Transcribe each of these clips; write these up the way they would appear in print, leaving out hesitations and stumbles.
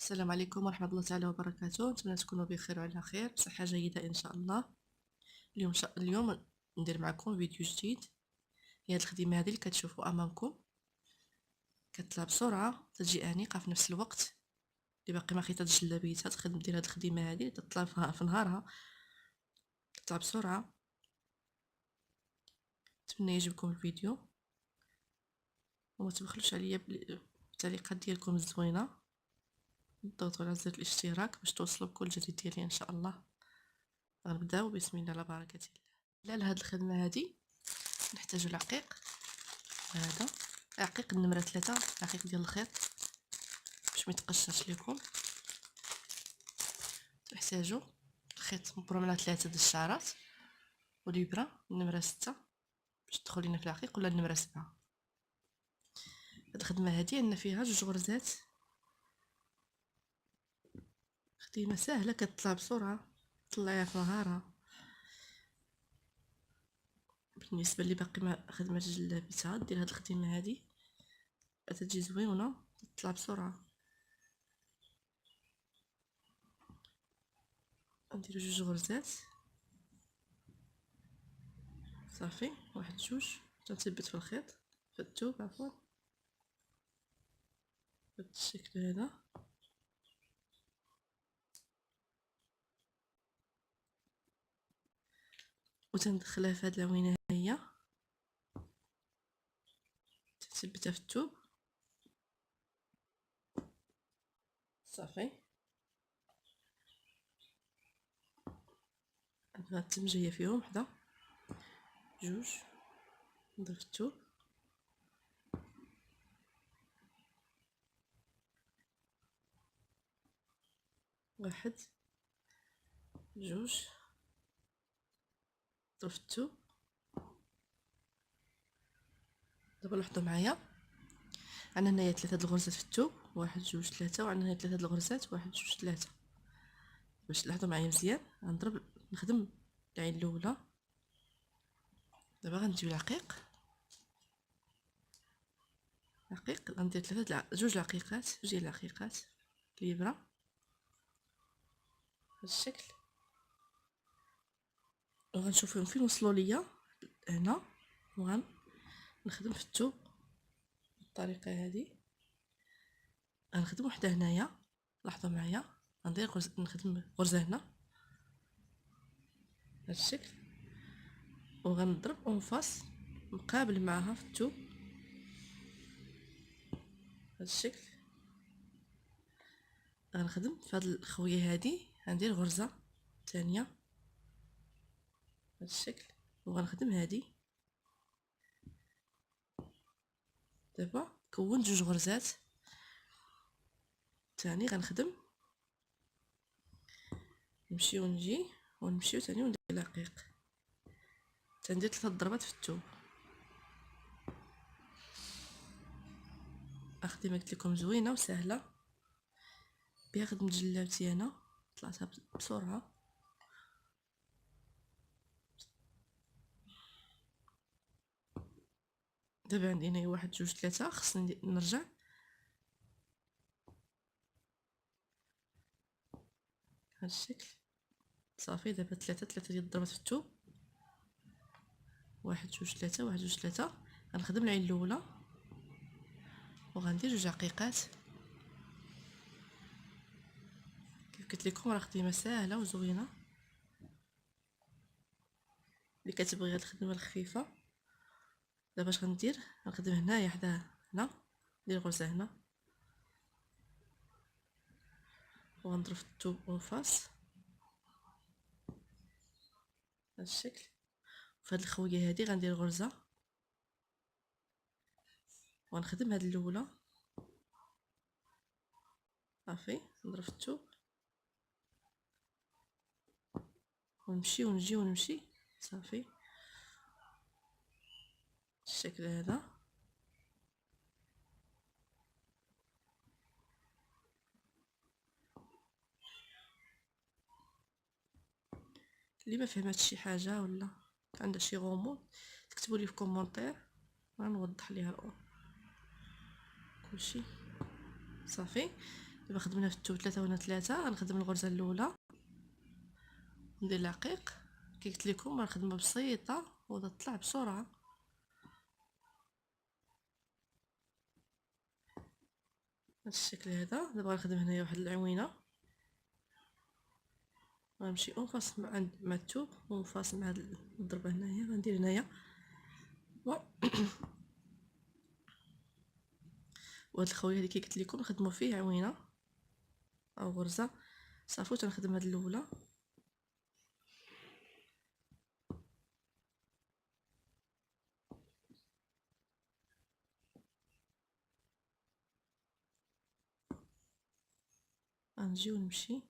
السلام عليكم ورحمة الله تعالى وبركاته. نتمنى تكونوا بخير وعلى خير، بصحة جيدة إن شاء الله. اليوم ندير معكم فيديو جديد. هي هاد الخدمة هذه اللي كتشوفوا أمامكم كتطلع بسرعة، تجي أنيقة في نفس الوقت. اللي باقي ما خيطات الجلابيتها تقدر دير هاد الخدمة هذه، تطلع في نهارها، تطلع بسرعة. نتمنى يعجبكم الفيديو وما تبخلوش عليا بالتعليقات ديالكم الزوينة. ضغطوا على زر الاشتراك باش توصلوا بكل جديد ديالي ان شاء الله. غنبداو بسم الله على بركه الله. لهاد الخدمه هادي نحتاجو العقيق، هذا عقيق النمره 3، عقيق ديال الخيط باش ما يتقشرش لكم. تحتاجو الخيط مبروم على 3 د الشعرات، والابره النمره 6 باش تدخل لينا في العقيق، ولا النمره 7. هاد الخدمه هادي عندنا فيها 2 غرزات. خدمه سهله كتطلع بسرعه، طلعيها في نهارها. بالنسبه اللي باقي ما خدمتش جلابيتها دير هاد الخدمه هادي، تجي زوينه، تطلع بسرعه. نديرو 2 غرزات صافي، 1 2 تنثبت في الخيط، في الثوب عفوا، بهذا الشكل هذا. وتندخلها في هاد العوينه هي، تثبتها في الثوب صافي. عندنا التمجيه فيهم، 1 2 نضرب في الثوب، 1 2 نضرب في الثوب. دابا لاحظوا معايا، عندنا هنايا 3 د الغرزات في الثوب، 1 2 3، وعندنا هنا 3 د الغرزات، 1 2 3. باش تلاحظوا معايا مزيان غنضرب، نخدم العين الاولى. دابا غنديو العقيق، غندير 2 العقيقات، 2 ديال العقيقات، الابره بهذا الشكل، وغنشوفهم فين وصلوا ليا هنا، وغنخدم في الثوب بالطريقه هذه. غنخدم وحده هنايا، لاحظوا معايا، غندير نخدم غرزه هنا بهذا الشكل، وغنضرب اونفاس مقابل معها في الثوب بهذا الشكل. غنخدم في هذه الخويه هذه، غندير غرزه ثانيه بهذا الشكل، وغنخدم هذه. دابا كونت 2 غرزات ثاني، غنخدم نمشي ونجي ونمشيو ثاني وندير العقيق، تندير 3 ضربات في الثوب. خدمه قلت لكم زوينه وسهله، بها خدمت جلابتي انا، طلعتها بسرعه. دابا عندي هنا 1 2 3، خصني نرجع بهذا الشكل صافي. دابا 3 ديال الضربات في الثوب، 1 2 3، 1 2 3. غنخدم العين الاولى وغندير 2 عقيقات. كيف قلت لكم راه خدمه ساهله وزوينه، اللي كتبغي هاد الخدمه الخفيفه. دابا اش غندير، غنخدم هنايا حدا هنا، ندير غرزه هنا، وغنضرب في الثوب اونفاس بهذا الشكل. في هاد الخويه هذه غندير غرزه، ونخدم هاد الاولى صافي، نضرب في الثوب ونمشي ونجي ونمشي صافي بالشكل هذا. اللي ما فهمتش شي حاجه ولا عندها شي غموض تكتبوا لي في كومونتير، غنوضح ليها كلشي صافي. دابا خدمنا في الثوب 3 وهنا 3. غنخدم الغرزه الاولى ندير العقيق. كي قلت لكم راه خدمه بسيطه وتطلع بسرعه. هذا الشكل هذا. دابا غنخدم هنايا واحد العوينه، غنمشي اونفاس مع الثوب وانفاس مع هاد الضربه هنايا. غندير هنايا وهاد الخويه هذه كي قلت لكم نخدموا فيه عوينه او غرزه صافي. تنخدم هاد الاولى غنجي ونمشي بهذا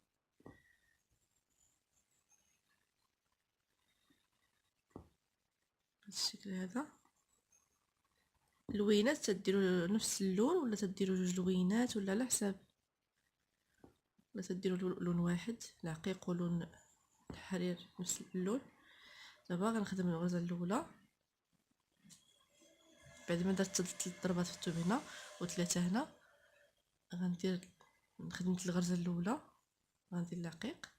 الشكل هذا. اللوينات تديروا نفس اللون ولا تديروا جوج لوينات ولا على حساب، ولا تديروا لون واحد العقيق ولون الحرير نفس اللون. دابا غنخدم الغرزه الاولى بعد ما درت 3 ضربات في الثوب هنا و3 هنا. غندير خدمت الغرزه الاولى، غندير العقيق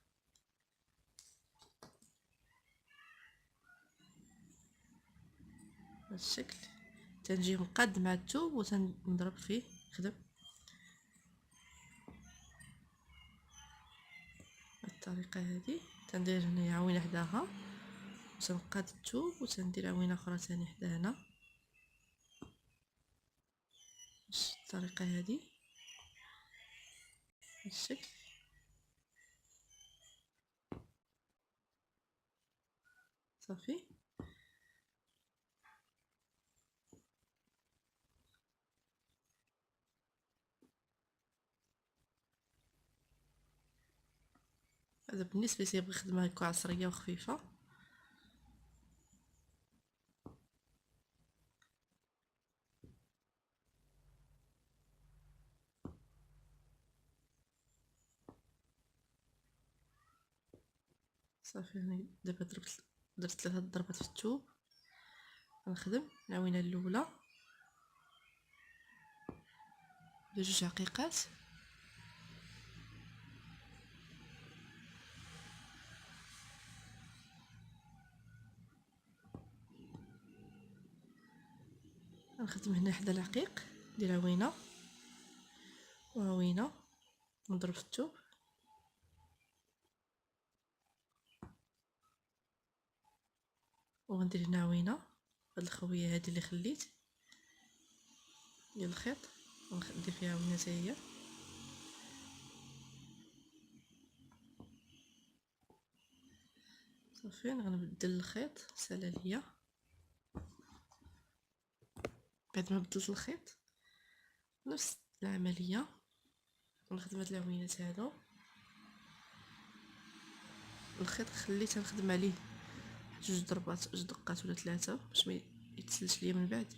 بهذا الشكل. تنجي مقاد مع الثوب وتنضرب فيه نخدم بالطريقه هذه. تندير هنايا عوينه حداها وتنقاد الثوب وتندير عوينه اخرى ثاني حدا هنا بالطريقه هذه بالشكل. صافي. هذا بالنسبه لي يبغي خدمه هكا عصريه وخفيفه. صافي. هنا دابا درت 3 ضربات في الثوب. غنخدم العوينه الاولى بجوج عقيقات، غنخدم هنا حدا العقيق ندير عوينه وعوينه ونضرب في الثوب وغندير هنا عوينه. هاد الخويه هذه اللي خليت ديال الخيط وندير فيها عوينه حتى هي. صافي. غنبدل الخيط سالا ليا. بعد ما بدلت الخيط نفس العمليه نخدم هاد العوينات هادو. الخيط خليت نخدم عليه جوج ضربات، جوج دقات ولا 3 باش ما يتسلش ليا من بعد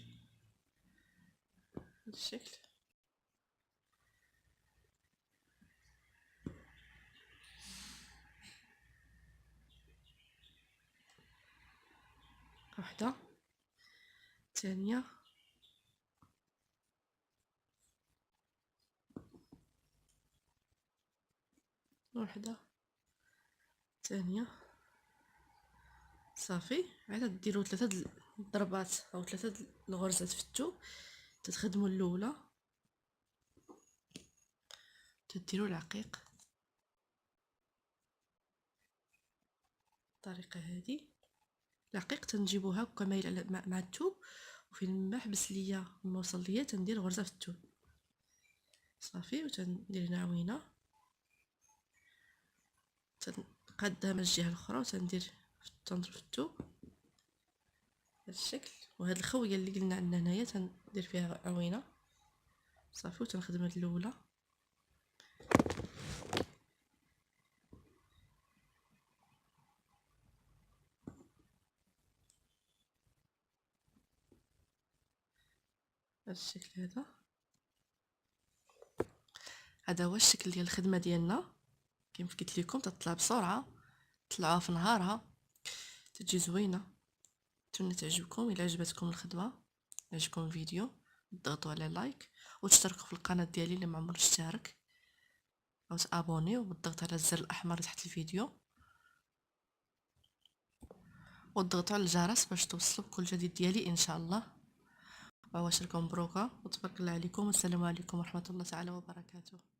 بهذا الشكل. واحده ثانيه واحده ثانيه. صافي. عاد ديروا 3 الضربات او 3 الغرزات في الثوب. تتخدموا الاولى تديروا العقيق بالطريقه هذه. العقيق تنجيبو هكا مايل على مع الثوب وفين ما حبس ليا ما وصل ليا تندير غرزه في الثوب. صافي. وتندير هنا عوينه تنقادها من الجهه الاخرى وتندير تنضرب في الثوب بهذا الشكل. وهاد الخويه اللي قلنا عندنا هنايا تندير فيها عوينه. صافي. وتنخدم هاد الاولى بهذا الشكل هذا. هذا هو الشكل ديال الخدمه ديالنا. كيف قلت لكم تطلع بسرعه، طلعوها في نهارها تجي زوينه. نتمنى تعجبكم. الا عجبتكم الخدمه عجبكم الفيديو ضغطوا على لايك وتشتركوا في القناه ديالي اللي ما عمره اشترك. او تابونيو بالضغط على الزر الاحمر تحت الفيديو، وتضغطوا على الجرس باش توصلوا بكل جديد ديالي ان شاء الله. وعواشركم مبروكه وتبارك الله عليكم، والسلام عليكم ورحمه الله تعالى وبركاته.